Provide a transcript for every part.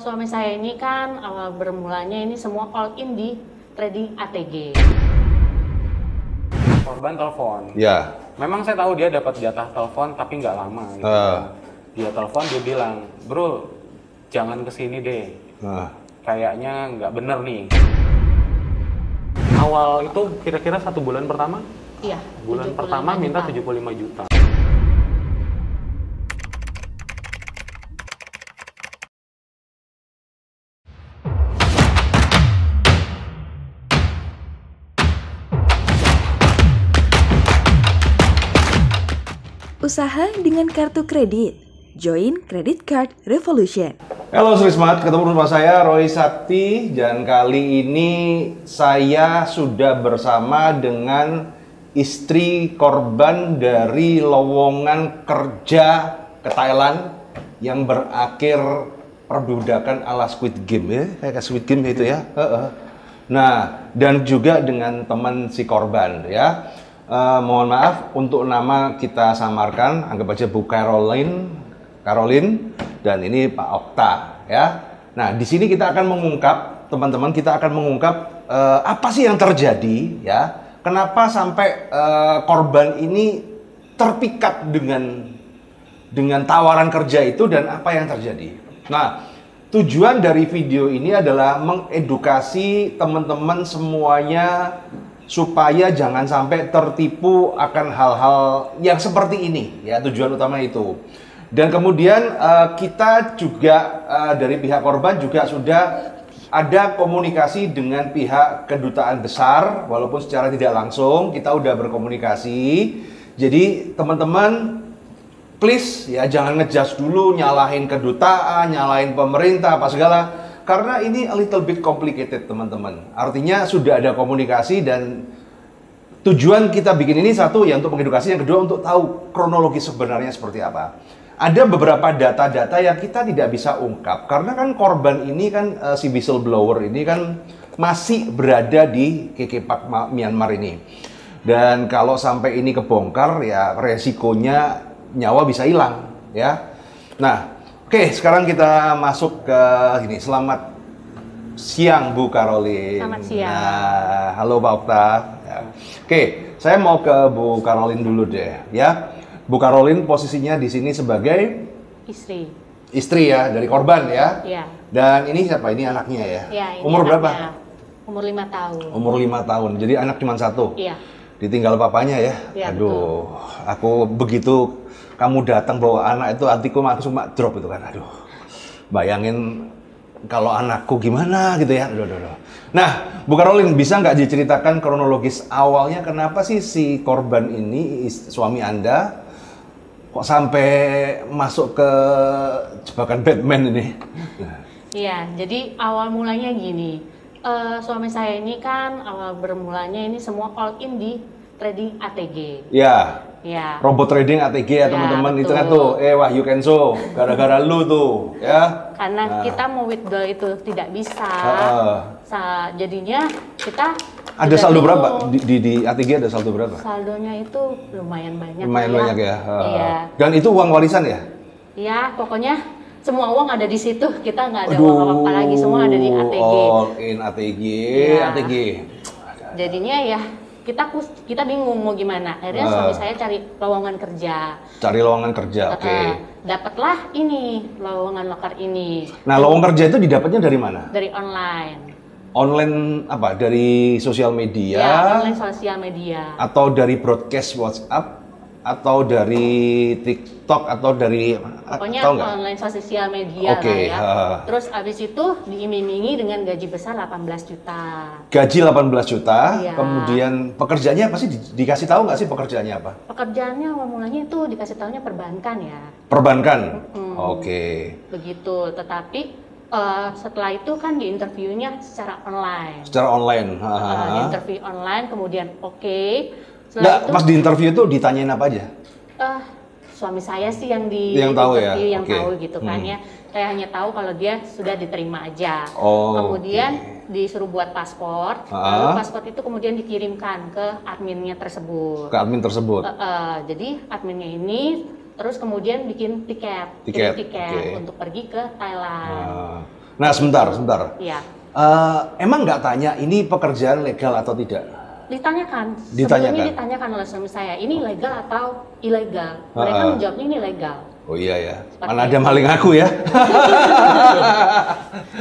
Suami saya ini kan awal bermulanya ini semua all in di trading ATG. Korban telepon. Ya. Memang saya tahu dia dapat jatah telepon tapi nggak lama gitu. Dia telepon, dia bilang, "Bro, jangan kesini deh. Kayaknya nggak bener nih." Awal itu kira-kira 1 bulan pertama? Iya. Bulan pertama minta 75 juta. Usaha dengan kartu kredit. Join Credit Card Revolution. Halo Sobat Smart, ketemu bersama saya Roy Sakti dan kali ini saya sudah bersama dengan istri korban dari lowongan kerja ke Thailand yang berakhir perbudakan ala Squid Game ya, kayak Squid Game itu ya. Nah, dan juga dengan teman si korban ya. Mohon maaf untuk nama kita samarkan, anggap aja Bu Caroline, dan ini Pak Okta ya. Nah, di sini kita akan mengungkap, teman-teman, kita akan mengungkap apa sih yang terjadi ya. Kenapa sampai korban ini terpikat dengan tawaran kerja itu dan apa yang terjadi. Nah, tujuan dari video ini adalah mengedukasi teman-teman semuanya supaya jangan sampai tertipu akan hal-hal yang seperti ini ya, tujuan utama itu. Dan kemudian kita juga dari pihak korban juga sudah ada komunikasi dengan pihak kedutaan besar, walaupun secara tidak langsung kita udah berkomunikasi. Jadi teman-teman please ya jangan ngejudge dulu, nyalahin kedutaan, nyalahin pemerintah apa segala. Karena ini a little bit complicated teman-teman. Artinya sudah ada komunikasi dan tujuan kita bikin ini satu ya untuk mengedukasi, yang kedua untuk tahu kronologi sebenarnya seperti apa. Ada beberapa data-data yang kita tidak bisa ungkap karena kan korban ini kan si whistleblower ini kan masih berada di KK Park Myanmar ini. Dan kalau sampai ini kebongkar ya resikonya nyawa bisa hilang ya. Nah, oke, sekarang kita masuk ke gini. Selamat siang Bu Caroline. Selamat siang. Nah, halo Pak Okta. Ya. Oke, saya mau ke Bu Caroline dulu deh, ya. Bu Caroline posisinya di sini sebagai Istri. Istri ya dari korban ya. Iya. Dan ini siapa? Ini anaknya ya. Iya. Umur anaknya. berapa? Umur 5 tahun. Umur 5 tahun. Jadi anak cuma satu. Iya. Ditinggal papanya ya. Iya, Aduh, aku begitu kamu datang bawa anak itu hatiku langsung drop itu kan. Aduh. Bayangin kalau anakku gimana gitu ya. Aduh. Nah, Bu Caroline bisa nggak diceritakan kronologis awalnya kenapa sih si korban ini suami Anda kok sampai masuk ke jebakan Batman ini? Iya, jadi awal mulanya gini. Suami saya ini kan awal bermulanya ini semua all in di trading ATG. Ya. Ya. Robot trading ATG ya teman-teman, betul. internet tuh. Wahyu Kenso, gara-gara lu tuh, ya. Karena kita mau withdraw itu tidak bisa. Jadinya kita ada saldo berapa? Di ATG ada saldo berapa? Saldonya itu lumayan banyak. Lumayan banyak ya. Iya. Dan itu uang warisan ya? Iya, pokoknya semua uang ada di situ. Kita nggak ada uang apa-apa lagi, semua ada di ATG. All in ATG, Ya. ATG. Jadinya ya kita bingung mau gimana. Akhirnya suami saya cari lowongan kerja. Cari lowongan kerja, oke. Dapatlah ini lowongan lokar ini. Nah, lowongan kerja itu didapatnya dari mana? Dari online. Online apa? Dari sosial media? Ya, online sosial media. Atau dari broadcast WhatsApp? Atau dari TikTok? Atau dari pokoknya online sosial media lah ya. Terus abis itu diiming-imingi dengan gaji besar 18 juta. Gaji 18 juta, iya. Kemudian pekerjaannya apa sih? Dikasih tahu nggak sih pekerjaannya apa? Pekerjaannya awal mulanya itu dikasih tahunya perbankan ya. Perbankan? Oke. Begitu, tetapi setelah itu kan di-interviewnya secara online. Secara online? Interview online, kemudian oke. Nggak, pas di interview itu ditanyain apa aja? Suami saya sih yang tahu ya? yang tahu gitu kan ya. Saya hanya tahu kalau dia sudah diterima aja. Kemudian disuruh buat paspor, lalu paspor itu kemudian dikirimkan ke adminnya tersebut. Ke admin tersebut? Jadi adminnya ini terus kemudian bikin tiket okay. untuk pergi ke Thailand. Nah, sebentar. Iya. Emang nggak tanya ini pekerjaan legal atau tidak? Ditanyakan. Sebelumnya ditanyakan oleh suami saya, ini legal atau ilegal? Mereka menjawabnya ini legal. Oh iya ya. Mana ada maling aku ya?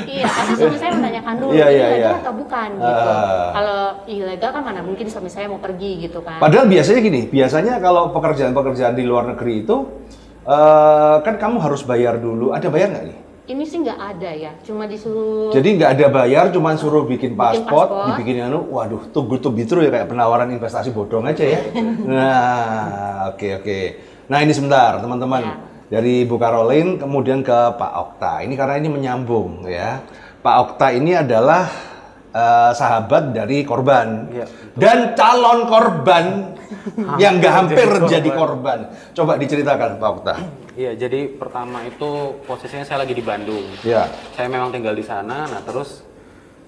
Iya, karena suami saya menanyakan dulu, ini legal atau bukan gitu. Kalau ilegal kan mana mungkin suami saya mau pergi gitu kan. Padahal biasanya kalau pekerjaan-pekerjaan di luar negeri itu kan kamu harus bayar dulu. Ada bayar nggak nih? Ini sih nggak ada ya, cuma disuruh. Jadi nggak ada bayar, cuma suruh bikin paspor, dibikinin waduh, tunggu bitru ya, kayak penawaran investasi bodong aja ya. Nah, oke. Nah ini sebentar teman-teman, dari Bu Caroline kemudian ke Pak Okta. Ini karena ini menyambung ya. Pak Okta ini adalah sahabat dari korban dan calon korban yang nggak hampir jadi korban. Coba diceritakan Pak Okta. Iya, jadi pertama itu posisinya saya lagi di Bandung. Iya. Saya memang tinggal di sana. Nah terus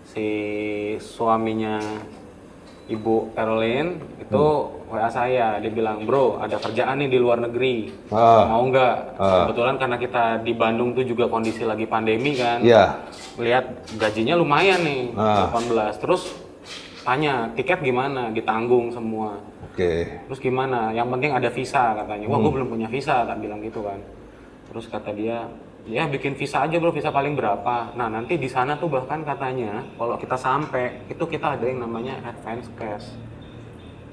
si suaminya Ibu Caroline itu WA saya, dia bilang, bro ada kerjaan nih di luar negeri, mau nggak? Kebetulan karena kita di Bandung tuh juga kondisi lagi pandemi kan. Iya. Lihat gajinya lumayan nih, 18. Terus tanya tiket gimana, ditanggung semua. Terus gimana? Yang penting ada visa katanya. Wah, gue belum punya visa, tak bilang gitu kan. Terus kata dia, ya bikin visa aja bro, visa paling berapa? Nah nanti di sana tuh bahkan katanya kalau kita sampai itu kita ada yang namanya advance cash.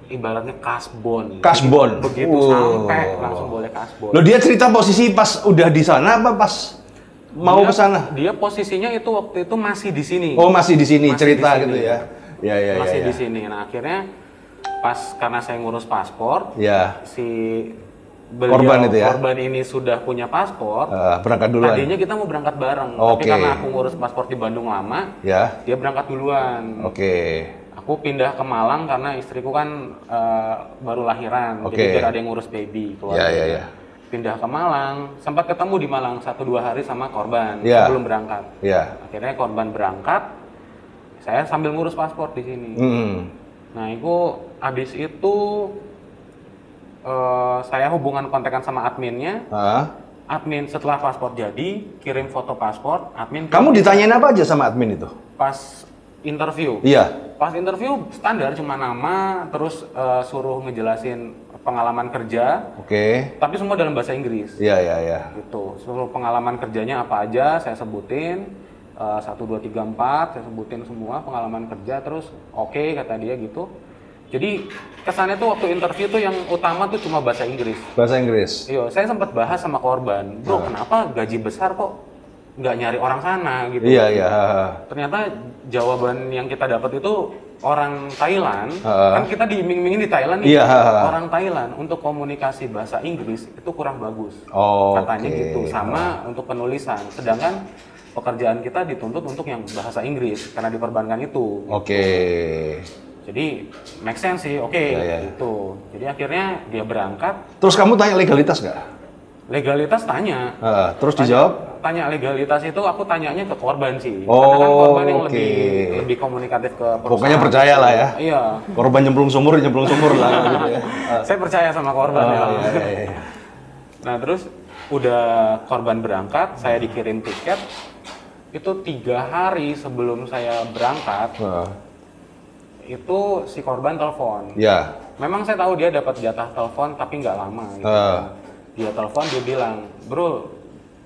Ibaratnya kasbon. Kasbon. Begitu sampai langsung boleh kasbon. Loh dia cerita posisi pas udah di sana apa pas mau ke sana? Dia posisinya itu waktu itu masih di sini. Oh masih di sini cerita gitu ya? Ya. Masih di sini. Nah akhirnya pas karena saya ngurus paspor, si korban ini sudah punya paspor, berangkat duluan. Tadinya kita mau berangkat bareng, tapi karena aku ngurus paspor di Bandung lama, dia berangkat duluan. Aku pindah ke Malang karena istriku kan baru lahiran, jadi biar ada yang ngurus baby keluarga. Pindah ke Malang, sempat ketemu di Malang 1-2 hari sama korban sebelum berangkat. Akhirnya korban berangkat, saya sambil ngurus paspor di sini. Nah, habis itu saya hubungan kontekan sama adminnya. Admin setelah paspor jadi, kirim foto paspor, admin. Kamu ditanyain apa aja sama admin itu? Pas interview. Pas interview standar cuma nama, terus suruh ngejelasin pengalaman kerja. Tapi semua dalam bahasa Inggris. Gitu. Suruh pengalaman kerjanya apa aja, saya sebutin. 1, 2, 3, 4, saya sebutin semua pengalaman kerja, terus kata dia gitu. Jadi kesannya tuh waktu interview tuh yang utama tuh cuma bahasa Inggris. Bahasa Inggris? Iya, saya sempat bahas sama korban, bro kenapa gaji besar kok nggak nyari orang sana gitu. Ternyata jawaban yang kita dapat itu orang Thailand, kan kita diiming-imingin di Thailand nih, orang Thailand untuk komunikasi bahasa Inggris itu kurang bagus. Katanya gitu, sama untuk penulisan, sedangkan pekerjaan kita dituntut untuk yang bahasa Inggris karena diperbankan itu. Jadi make sense sih, gitu. Jadi akhirnya dia berangkat. Terus kamu tanya legalitas nggak? Legalitas tanya. Terus dijawab? Tanya legalitas itu aku tanyanya ke korban sih. Karena kan korban yang lebih komunikatif ke perusahaan. Pokoknya percaya lah ya. Iya. Korban nyemplung sumur lah gitu ya. Saya percaya sama korban ya. Nah terus udah korban berangkat, saya dikirim tiket. Itu 3 hari sebelum saya berangkat, itu si korban telepon. Memang saya tahu dia dapat jatah telepon, tapi nggak lama. Gitu. Dia telepon, dia bilang, bro,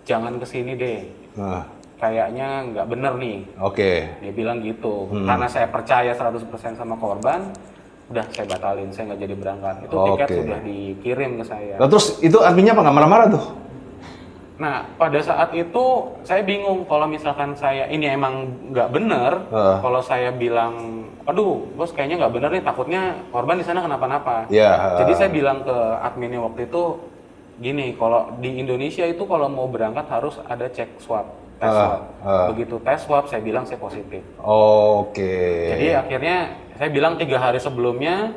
jangan kesini deh. Kayaknya nggak bener nih. Dia bilang gitu. Karena saya percaya 100% sama korban, udah saya batalin, saya nggak jadi berangkat. Itu tiket sudah dikirim ke saya. Nah, terus itu adminnya apa nggak marah-marah tuh? Nah, pada saat itu saya bingung kalau misalkan saya ini emang nggak bener, kalau saya bilang, aduh, bos kayaknya nggak bener nih, takutnya korban di sana kenapa-napa. Jadi saya bilang ke adminnya waktu itu, gini, kalau di Indonesia itu kalau mau berangkat harus ada cek swab, tes swab. Begitu tes swab, saya bilang saya positif. Jadi akhirnya saya bilang 3 hari sebelumnya,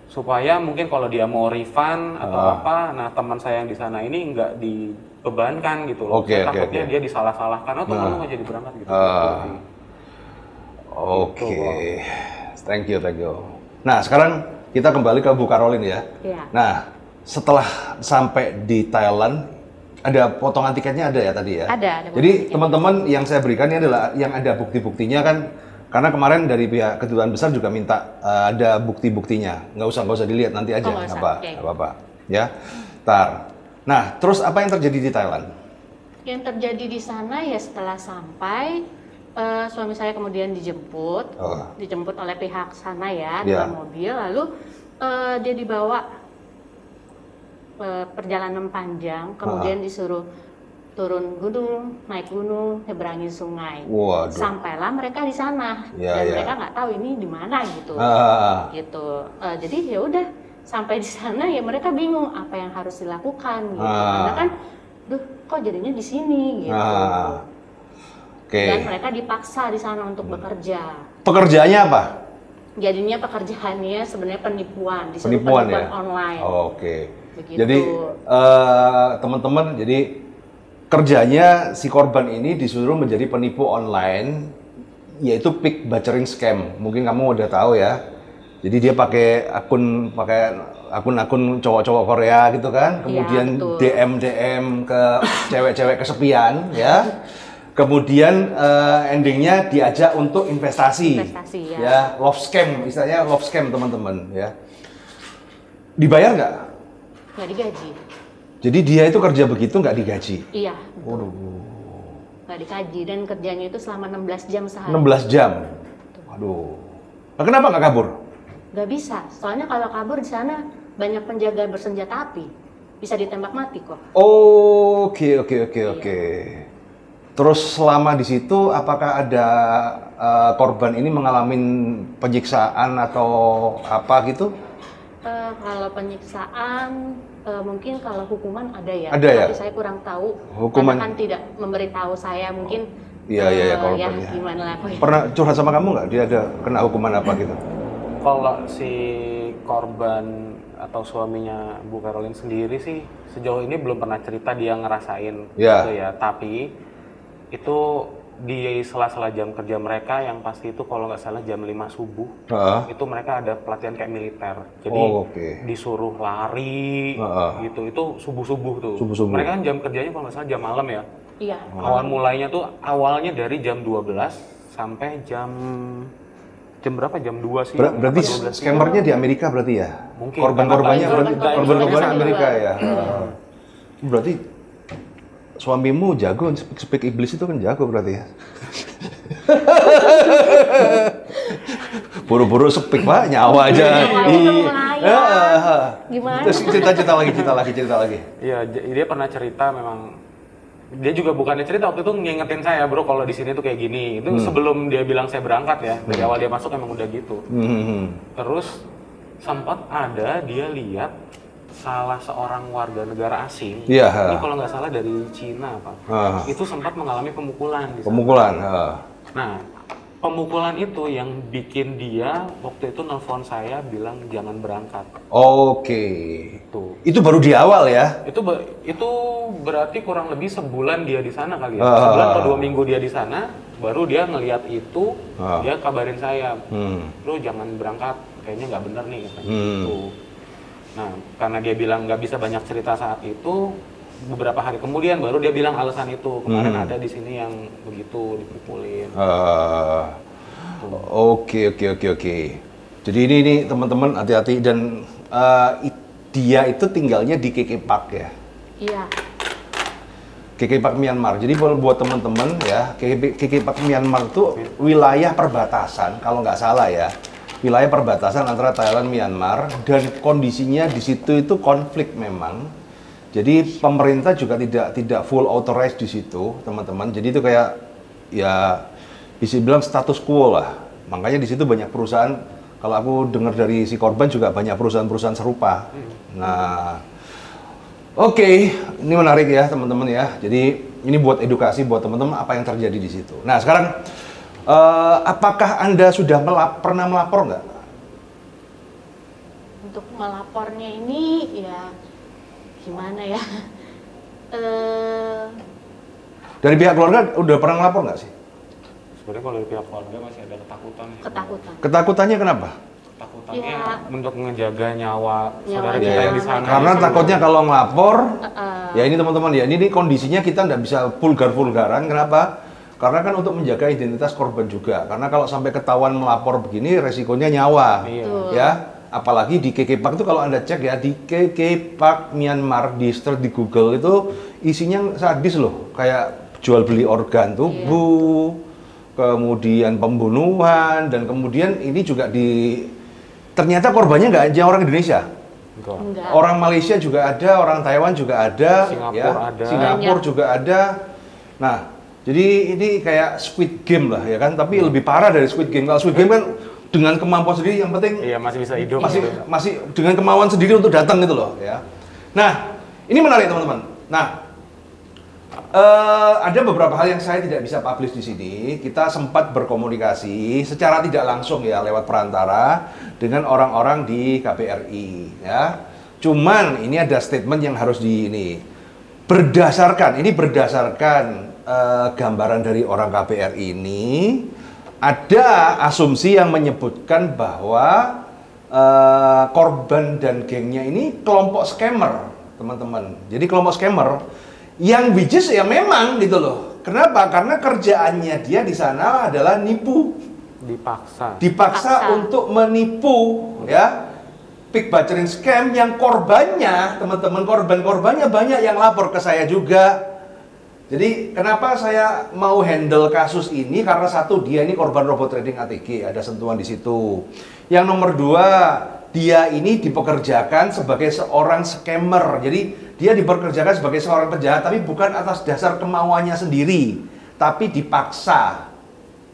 supaya mungkin kalau dia mau refund atau apa, nah teman saya yang di sana ini nggak dibebankan gitu loh. Takutnya dia disalah-salahkan, atau kamu nggak jadi berangkat gitu. Thank you. Nah sekarang kita kembali ke Bu Caroline ya. Nah setelah sampai di Thailand, Ada potongan tiketnya ada ya tadi ya? Ada Jadi teman-teman yang saya berikan ini adalah yang ada bukti-buktinya kan, karena kemarin dari pihak kedutaan besar juga minta ada bukti-buktinya. Nggak usah dilihat, nanti aja, nggak apa-apa. Ya, tar. Nah, terus apa yang terjadi di Thailand? Yang terjadi di sana ya setelah sampai, suami saya kemudian dijemput oleh pihak sana ya, dalam mobil, lalu dia dibawa perjalanan panjang, kemudian disuruh turun gunung, naik gunung, nyeberangi sungai. Waduh. Sampailah mereka di sana dan mereka nggak tahu ini di mana gitu. Gitu. Jadi ya udah sampai di sana ya mereka bingung apa yang harus dilakukan gitu. Karena kan, kok jadinya di sini gitu. Dan mereka dipaksa di sana untuk bekerja. Pekerjaannya apa? Jadinya pekerjaannya sebenarnya penipuan ya? online. Begitu. Jadi teman-teman, jadi kerjanya si korban ini disuruh menjadi penipu online, yaitu pig butchering scam. Mungkin kamu udah tahu ya. Jadi dia pakai akun cowok-cowok Korea gitu kan, kemudian DM ke cewek-cewek kesepian ya. Kemudian endingnya diajak untuk investasi ya, love scam, istilahnya love scam teman-teman ya. Dibayar nggak? Nggak digaji. Jadi dia itu kerja begitu nggak digaji? Iya. Nggak digaji dan kerjanya itu selama 16 jam sehari. 16 jam? Waduh. Nah, kenapa nggak kabur? Nggak bisa, soalnya kalau kabur di sana banyak penjaga bersenjata api. Bisa ditembak mati kok. Oke. Terus selama di situ apakah ada korban ini mengalami penyiksaan atau apa gitu? Kalau penyiksaan mungkin kalau hukuman ada ya. Ada ya? Tapi saya kurang tahu. Hukuman karena kan tidak memberitahu saya mungkin. Iya korban ya. Gimana lah. Pernah curhat sama kamu nggak? Dia ada kena hukuman apa gitu? Kalau si korban atau suaminya Bu Caroline sendiri sih sejauh ini belum pernah cerita dia ngerasain gitu ya. Tapi itu di sela-sela jam kerja mereka yang pasti itu kalau nggak salah jam 5 subuh itu mereka ada pelatihan kayak militer. Jadi disuruh lari gitu. Itu subuh-subuh tuh. Mereka kan jam kerjanya kalau nggak salah jam malam ya. Iya. Awalnya dari jam 12 sampai jam berapa? Jam 2 sih. Berarti scammernya di Amerika berarti ya? Mungkin. Korban-korbannya Amerika ya. Berarti suamimu jago, speak iblis itu kan jago berarti ya? Buru-buru speak Pak, nyawa aja. Gimana? Terus cerita lagi. Iya, dia pernah cerita memang. Dia juga bukannya cerita waktu itu ngingetin saya, bro, kalau di sini tuh kayak gini. Itu sebelum dia bilang saya berangkat ya. Dari awal dia masuk emang udah gitu. Terus sempat ada dia lihat salah seorang warga negara asing, ini kalau nggak salah dari Cina itu sempat mengalami pemukulan. Nah, pemukulan itu yang bikin dia waktu itu nelfon saya bilang jangan berangkat. Itu baru di awal ya? Itu berarti kurang lebih sebulan dia di sana kali ya. Sebulan atau 2 minggu dia di sana, baru dia ngelihat itu, dia kabarin saya, bro jangan berangkat, kayaknya nggak bener nih gitu. Nah, karena dia bilang nggak bisa banyak cerita saat itu, beberapa hari kemudian baru dia bilang alasan itu. Kemarin ada di sini yang begitu dipukulin. Oke. Jadi ini teman-teman hati-hati dan dia itu tinggalnya di KK Park ya? Iya. KK Park Myanmar. Jadi buat teman-teman ya, KK Park Myanmar itu wilayah perbatasan kalau nggak salah ya. Wilayah perbatasan antara Thailand Myanmar dan kondisinya di situ itu konflik memang. Jadi pemerintah juga tidak full authorized di situ, teman-teman. Jadi itu kayak ya bisa bilang status quo lah. Makanya di situ banyak perusahaan, kalau aku dengar dari si korban juga banyak perusahaan-perusahaan serupa. Nah, oke, ini menarik ya teman-teman ya. Jadi ini buat edukasi buat teman-teman apa yang terjadi di situ. Nah, sekarang apakah Anda sudah pernah melapor nggak? Untuk melapornya ini ya gimana ya? Dari pihak keluarga udah pernah melapor nggak sih? Sebenarnya kalau dari pihak keluarga masih ada ketakutan. Ketakutannya kenapa? Ketakutannya untuk menjaga nyawa saudara kita yang di sana. Karena takutnya kalau ngelapor Ya ini teman-teman ya, ini kondisinya kita nggak bisa vulgar-vulgaran. Kenapa? Karena kan untuk menjaga identitas korban juga. Karena kalau sampai ketahuan melapor begini, resikonya nyawa. Ya, apalagi di KK Park itu kalau Anda cek ya, di KK Park Myanmar di search di Google itu isinya sadis loh, kayak jual beli organ tubuh, kemudian pembunuhan, dan kemudian ini juga ternyata korbannya nggak aja orang Indonesia. Enggak. Orang Malaysia juga ada, orang Taiwan juga ada, Singapura juga ada. Nah, jadi ini kayak Squid Game lah ya kan, tapi lebih parah dari Squid Game. Kalau Squid Game kan dengan kemampuan sendiri, yang penting masih bisa hidup, masih dengan kemauan sendiri untuk datang gitu loh ya. Nah, ini menarik teman-teman. Nah, ada beberapa hal yang saya tidak bisa publish di sini. Kita sempat berkomunikasi secara tidak langsung ya lewat perantara dengan orang-orang di KBRI ya. Cuman ini ada statement yang harus berdasarkan gambaran dari orang KBRI ini, ada asumsi yang menyebutkan bahwa korban dan gengnya ini kelompok scammer, teman-teman. Jadi kelompok scammer yang which is ya memang gitu loh. Kenapa? Karena kerjaannya dia di sana adalah nipu. Dipaksa untuk menipu ya. Pick butchering scam yang korbannya, teman-teman, korbannya banyak yang lapor ke saya juga. Jadi kenapa saya mau handle kasus ini? Karena satu, dia ini korban robot trading ATG, ada sentuhan di situ. Yang nomor dua, dia ini dipekerjakan sebagai seorang scammer. Jadi dia dipekerjakan sebagai seorang penjahat, tapi bukan atas dasar kemauannya sendiri, tapi dipaksa,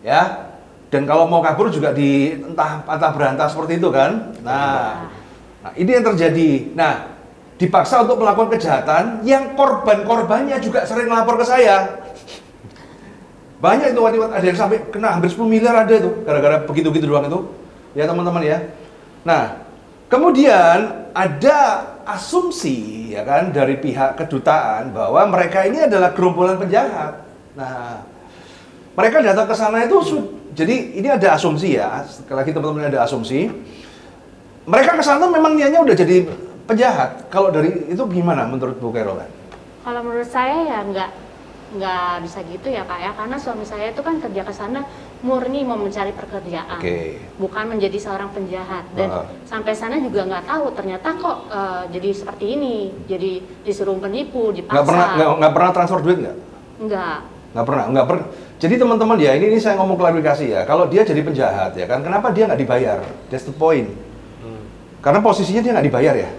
ya. Dan kalau mau kabur juga entah berantah seperti itu kan. Nah, ini yang terjadi. Nah, dipaksa untuk melakukan kejahatan yang korbannya juga sering lapor ke saya. Banyak itu, ada yang sampai kena hampir 10 miliar ada itu, gara-gara begitu-begitu doang itu. Ya teman-teman ya. Nah, kemudian ada asumsi ya kan dari pihak kedutaan bahwa mereka ini adalah gerombolan penjahat. Nah, mereka datang ke sana itu jadi ini ada asumsi ya. Sekali lagi teman-teman, ada asumsi. Mereka ke sana memang niatnya udah jadi penjahat. Kalau dari itu gimana menurut Bu Carol? Kalau menurut saya ya nggak bisa gitu ya Kak ya, karena suami saya itu kan kerja ke sana murni mau mencari pekerjaan, bukan menjadi seorang penjahat. Dan sampai sana juga nggak tahu ternyata kok jadi seperti ini, jadi disuruh menipu, dipaksa. Nggak pernah transfer duit nggak? Nggak pernah. Jadi teman-teman ya, ini saya ngomong klarifikasi ya. Kalau dia jadi penjahat ya kan, kenapa dia nggak dibayar? That's the point. Karena posisinya dia nggak dibayar ya.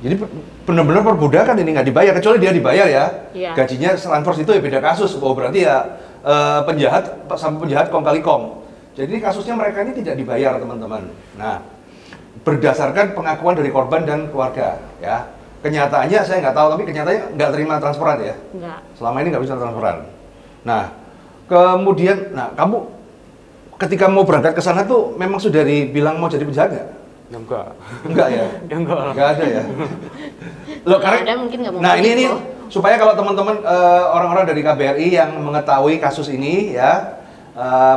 Jadi benar-benar perbudakan ini, nggak dibayar, kecuali dia dibayar ya. Gajinya transfer itu ya beda kasus. Oh berarti ya penjahat sama penjahat kong kali kong. Jadi kasusnya mereka ini tidak dibayar teman-teman. Nah, berdasarkan pengakuan dari korban dan keluarga ya. Kenyataannya saya nggak tahu, tapi kenyataannya nggak terima transferan ya. Selama ini nggak bisa transferan. Nah, kemudian, kamu ketika mau berangkat ke sana tuh memang sudah dibilang mau jadi penjahat nggak? Enggak ya? Enggak ada ya? Loh, karena, nah ini supaya kalau teman-teman orang-orang dari KBRI yang mengetahui kasus ini ya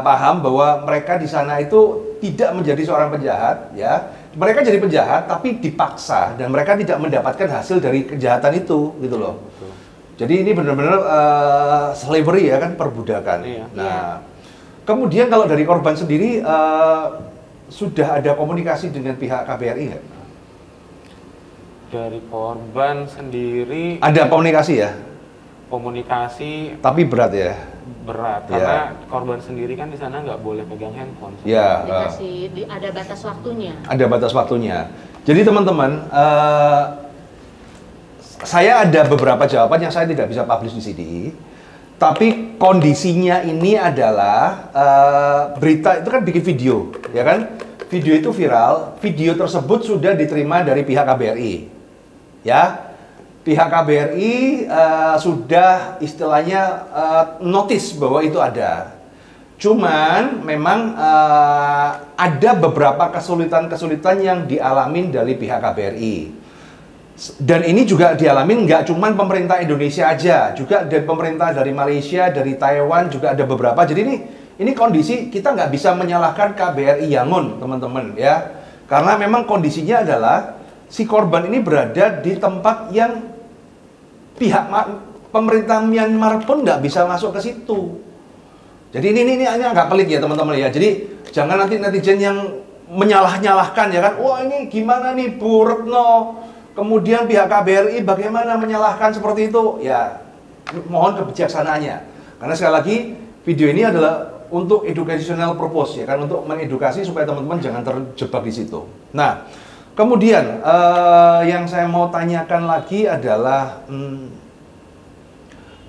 paham bahwa mereka di sana itu tidak menjadi seorang penjahat ya. Mereka jadi penjahat tapi dipaksa dan mereka tidak mendapatkan hasil dari kejahatan itu gitu loh. Jadi ini benar-benar slavery ya kan, perbudakan. Nah, kemudian kalau dari korban sendiri sudah ada komunikasi dengan pihak KBRI nggak? Dari korban sendiri ada komunikasi ya? Komunikasi. Tapi berat ya? Berat, karena korban sendiri kan di sana nggak boleh pegang handphone. Ada batas waktunya. Ada batas waktunya. Jadi teman-teman, saya ada beberapa jawaban yang saya tidak bisa publish di sini. Tapi kondisinya ini adalah berita itu kan bikin video, ya kan? Video itu viral, video tersebut sudah diterima dari pihak KBRI, ya. Pihak KBRI sudah istilahnya notice bahwa itu ada. Cuman memang ada beberapa kesulitan-kesulitan yang dialami dari pihak KBRI. Dan ini juga dialami nggak cuma pemerintah Indonesia aja, juga dari pemerintah dari Malaysia, dari Taiwan juga ada beberapa. Jadi ini kondisi kita nggak bisa menyalahkan KBRI Yangon, teman-teman ya, karena memang kondisinya adalah si korban ini berada di tempat yang pihak pemerintah Myanmar pun nggak bisa masuk ke situ. Jadi ini agak pelit ya teman-teman ya. Jadi jangan nanti netizen yang menyalah-nyalahkan ya kan. Wah ini gimana nih Bu Retno, kemudian pihak KBRI bagaimana menyalahkan seperti itu. Ya mohon kebijaksanaannya. Karena sekali lagi video ini adalah untuk educational purpose ya kan, untuk mengedukasi supaya teman-teman jangan terjebak di situ. Nah, kemudian yang saya mau tanyakan lagi adalah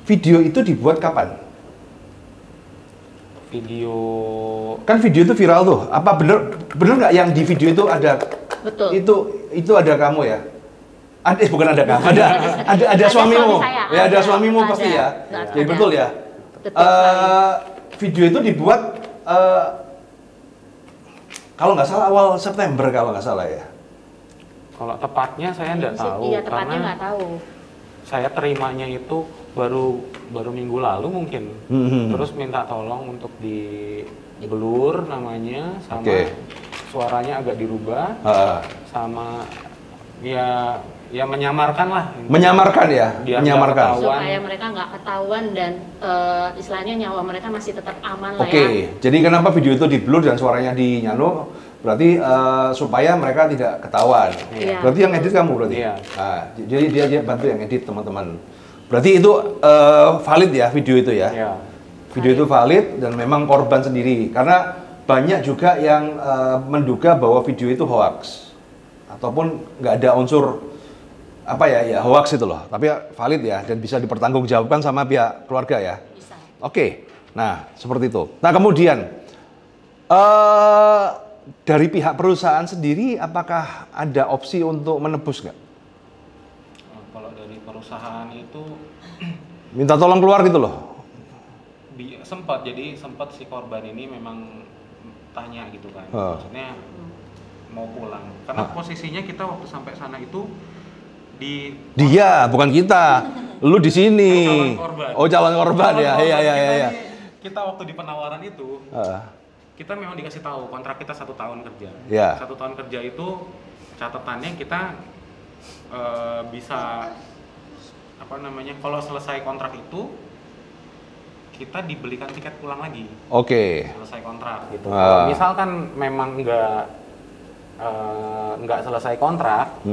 video itu dibuat kapan? Video itu viral tuh. Apa bener nggak yang di video itu ada? Betul. Itu ada kamu ya? Bukan ada kamu. Ada suamimu. Suami ya ada suamimu ada. Pasti ya. Jadi betul ya. Video itu dibuat kalau nggak salah awal September kalau nggak salah ya. Kalau tepatnya saya nggak tahu. Iya tepatnya nggak tahu. Saya terimanya itu baru minggu lalu mungkin. Terus minta tolong untuk di blur namanya, sama suaranya agak dirubah, sama ya menyamarkan lah. Menyamarkan ya, menyamarkan. Supaya mereka nggak ketahuan dan istilahnya nyawa mereka masih tetap aman lah ya. Oke, jadi kenapa video itu di blur dan suaranya di nyano? Berarti supaya mereka tidak ketahuan. Iya. Berarti yang edit kamu berarti? Iya. Nah, jadi dia bantu yang edit teman-teman. Berarti itu valid ya video itu ya? Iya. Video itu valid dan memang korban sendiri. Karena banyak juga yang menduga bahwa video itu hoax. Ataupun nggak ada unsur hoax itu loh. Tapi valid ya dan bisa dipertanggungjawabkan sama pihak keluarga ya? Bisa. Oke, nah seperti itu. Nah kemudian dari pihak perusahaan sendiri apakah ada opsi untuk menebus nggak? Kalau dari perusahaan itu Minta tolong keluar gitu loh? sempat si korban ini memang tanya gitu kan, maksudnya mau pulang. Karena posisinya kita waktu sampai sana itu dia, bukan kita. Lu di sini. Calon korban. Oh, calon korban ya. Iya. Kita waktu di penawaran itu, kita memang dikasih tahu kontrak kita 1 tahun kerja. Yeah. 1 tahun kerja itu catatannya kita bisa kalau selesai kontrak itu kita dibelikan tiket pulang lagi. Oke. Selesai kontrak gitu. Kalau misalkan memang nggak selesai kontrak,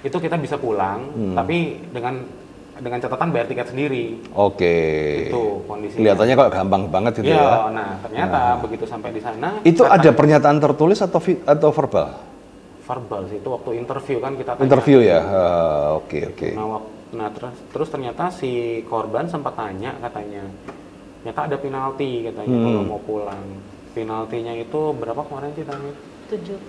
itu kita bisa pulang, tapi dengan catatan bayar tiket sendiri. Oke. Itu kondisinya. Kelihatannya kok gampang banget gitu ya. Nah ternyata begitu sampai di sana. Itu ada pernyataan tertulis atau verbal? Verbal sih, itu waktu interview kan kita tanya. Interview ya. Oke. Nah terus ternyata si korban sempat tanya katanya. Ternyata ada penalti katanya kalau mau pulang. Penaltinya itu berapa kemarin sih tanya? 75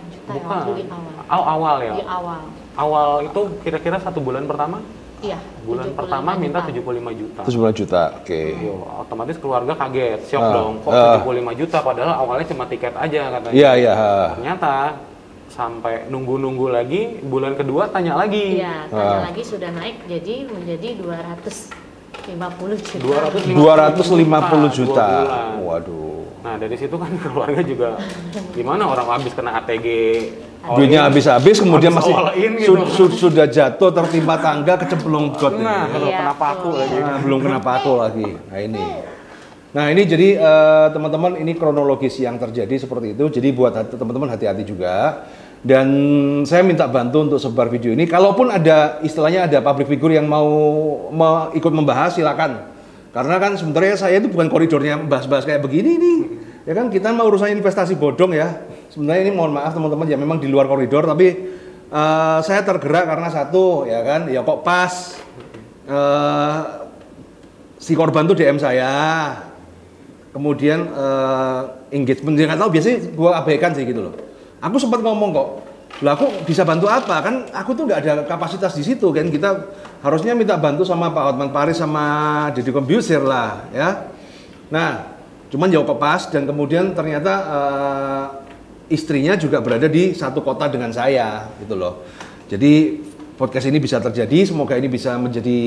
juta Bukan. ya waktu di awal. Awal ya? Di awal. Awal itu kira-kira 1 bulan pertama? Iya. Bulan pertama minta 75 juta. 75 juta, oke. Otomatis keluarga kaget, shock dong. Kok 75 juta padahal awalnya cuma tiket aja katanya. Iya. Ternyata sampai nunggu-nunggu lagi, bulan kedua tanya lagi. Iya, tanya lagi sudah naik jadi menjadi 250 juta. 250 juta. Waduh. Nah dari situ kan keluarga juga gimana, orang habis kena ATG, duitnya habis-habis, kemudian masih gitu. sudah jatuh tertimpa tangga kecemplung got. Nah kalau kena paku lagi. Belum kena paku lagi. Nah ini jadi teman-teman, ini kronologis yang terjadi seperti itu. Jadi buat teman-teman hati-hati juga. Dan saya minta bantu untuk sebar video ini. Kalaupun ada istilahnya ada public figure yang mau ikut membahas, silakan. Karena kan sebenarnya saya itu bukan koridornya bahas-bahas kayak begini nih. Ya kan kita mau urusan investasi bodong ya. Sebenarnya ini mohon maaf teman-teman ya, memang di luar koridor, tapi saya tergerak karena satu ya kan, ya kok pas si korban tuh DM saya. Kemudian engagement, nggak tahu, biasanya gua abaikan sih gitu loh. Aku sempat ngomong kok, lah aku bisa bantu apa? Kan aku tuh nggak ada kapasitas di situ kan. Kita harusnya minta bantu sama Pak Hotman Paris sama Deddy Kombusir lah ya. Nah, cuman jauh pas dan kemudian ternyata istrinya juga berada di satu kota dengan saya gitu loh. Jadi podcast ini bisa terjadi, semoga ini bisa menjadi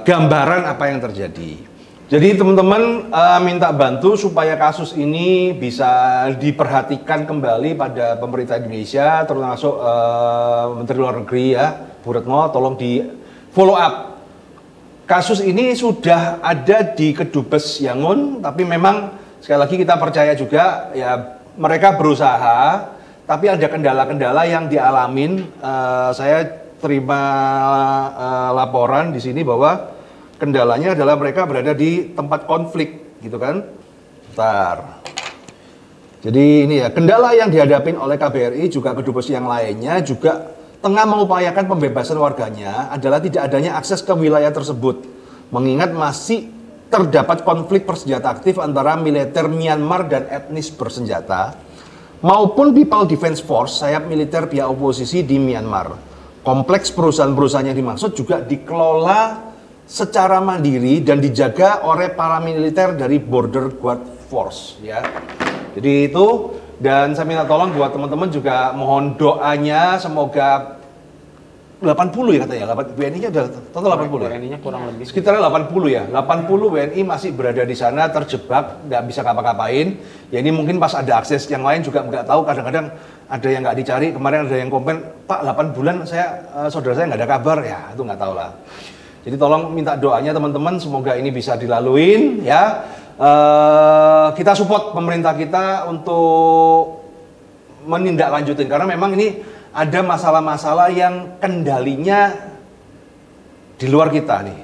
gambaran apa yang terjadi. Jadi teman-teman minta bantu supaya kasus ini bisa diperhatikan kembali pada pemerintah Indonesia, termasuk Menteri Luar Negeri ya, Bu Retno tolong di follow up. Kasus ini sudah ada di Kedubes Yangon, tapi memang sekali lagi kita percaya juga ya mereka berusaha, tapi ada kendala-kendala yang dialamin. Saya terima laporan di sini bahwa kendalanya adalah mereka berada di tempat konflik, gitu kan? Bentar. Jadi ini ya, kendala yang dihadapin oleh KBRI juga kedubes yang lainnya juga tengah mengupayakan pembebasan warganya adalah tidak adanya akses ke wilayah tersebut. Mengingat masih terdapat konflik bersenjata aktif antara militer Myanmar dan etnis bersenjata maupun People Defense Force, sayap militer pihak oposisi di Myanmar. Kompleks perusahaan-perusahaan yang dimaksud juga dikelola secara mandiri dan dijaga oleh para militer dari Border Guard Force, ya. Jadi itu, dan saya minta tolong buat teman-teman juga mohon doanya semoga 80 ya katanya, WNI-nya ada total 80 ya? WNI-nya kurang lebih. Sekitar 80 ya, 80 WNI masih berada di sana terjebak, nggak bisa ngapa-ngapain. Ya ini mungkin pas ada akses yang lain juga nggak tahu, kadang-kadang ada yang nggak dicari, kemarin ada yang komen, Pak 8 bulan saudara saya nggak ada kabar, ya itu nggak tahu lah. Jadi tolong minta doanya teman-teman, semoga ini bisa dilaluin ya. Kita support pemerintah kita untuk menindaklanjutin karena memang ini ada masalah-masalah yang kendalinya di luar kita nih.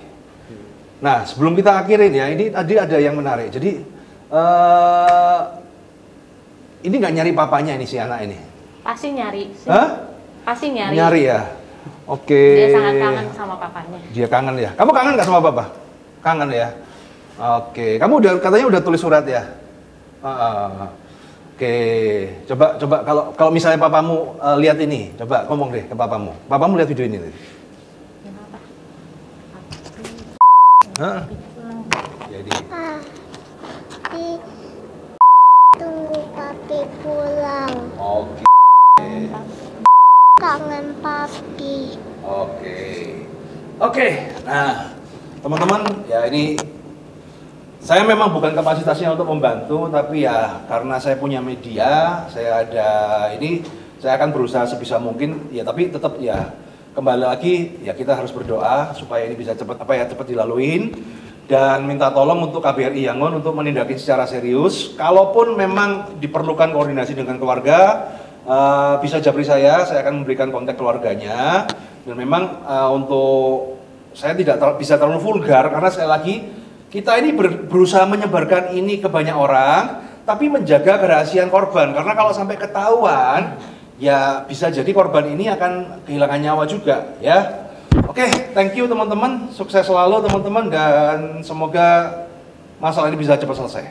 Nah sebelum kita akhirin ya, ini tadi ada yang menarik. Jadi ini nggak nyari papanya ini si anak ini? Pasti nyari sih. Hah? Pasti nyari. Nyari ya. Oke. Dia sangat kangen sama papanya. Dia kangen ya. Kamu kangen nggak sama papa? Kangen ya. Oke. Kamu katanya udah tulis surat ya. Oke. Coba kalau misalnya papamu lihat ini, coba ngomong deh ke papamu. Papamu lihat video ini. Kenapa? Hah? Jadi. Papi tunggu papi pulang. Oke. Kangen papi. Oke. Nah, teman-teman, ya ini saya memang bukan kapasitasnya untuk membantu, tapi ya karena saya punya media, saya ada ini, saya akan berusaha sebisa mungkin. Ya, tapi tetap ya kembali lagi ya kita harus berdoa supaya ini bisa cepat dilaluin dan minta tolong untuk KBRI Yangon untuk menindaki secara serius. Kalaupun memang diperlukan koordinasi dengan keluarga, bisa japri saya akan memberikan kontak keluarganya. Dan memang untuk saya tidak bisa terlalu vulgar karena sekali lagi kita ini berusaha menyebarkan ini ke banyak orang, tapi menjaga kerahasiaan korban. Karena kalau sampai ketahuan, ya bisa jadi korban ini akan kehilangan nyawa juga, ya. Oke, thank you teman-teman, sukses selalu teman-teman dan semoga masalah ini bisa cepat selesai.